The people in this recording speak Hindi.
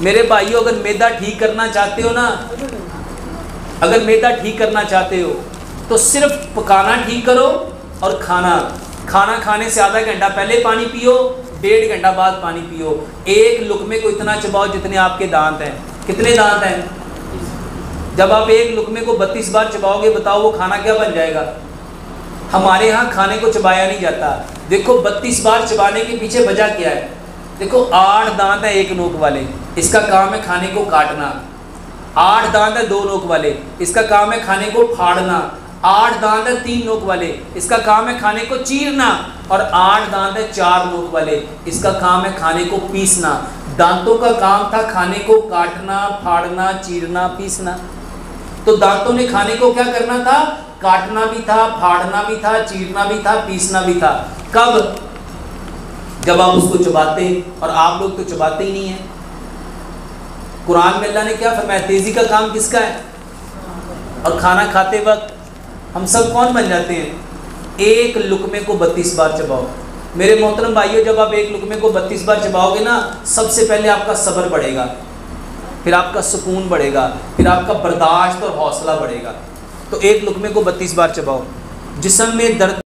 मेरे भाइयों, अगर मैदा ठीक करना चाहते हो ना, अगर मैदा ठीक करना चाहते हो तो सिर्फ पकाना ठीक करो और खाना खाने से आधा घंटा पहले पानी पियो, 1.5 घंटा बाद पानी पियो। एक लुकमे को इतना चबाओ जितने आपके दांत हैं। कितने दांत हैं? जब आप एक लुकमे को 32 बार चबाओगे, बताओ वो खाना क्या बन जाएगा? हमारे यहाँ खाने को चबाया नहीं जाता। देखो 32 बार चबाने के पीछे वजह क्या है? देखो 8 दांत है एक नोक वाले, इसका काम है खाने को काटना। 8 दांत है 2 नोक वाले, इसका काम है खाने को फाड़ना। 8 दांत है 3 नोक वाले, इसका काम है खाने को चीरना। और 8 दांत है 4 नोक वाले, इसका काम है खाने को पीसना। दांतों का काम था खाने को काटना, फाड़ना, चीरना, पीसना। तो दांतों ने खाने को क्या करना था? काटना भी था, फाड़ना भी था, चीरना भी था, पीसना भी था। कब? जब आप उसको चबाते, और आप लोग तो चबाते ही नहीं है। कुरान में अल्लाह ने क्या फरमाया? तेजी का काम किसका है? और खाना खाते वक्त हम सब कौन बन जाते हैं? एक लुकमे को 32 बार चबाओ। मेरे मोहतरम भाइयों, जब आप एक लुकमे को 32 बार चबाओगे ना, सबसे पहले आपका सब्र बढ़ेगा, फिर आपका सुकून बढ़ेगा, फिर आपका बर्दाश्त और हौसला बढ़ेगा। तो एक लुकमे को 32 बार चबाओ। जिस्म में दर्द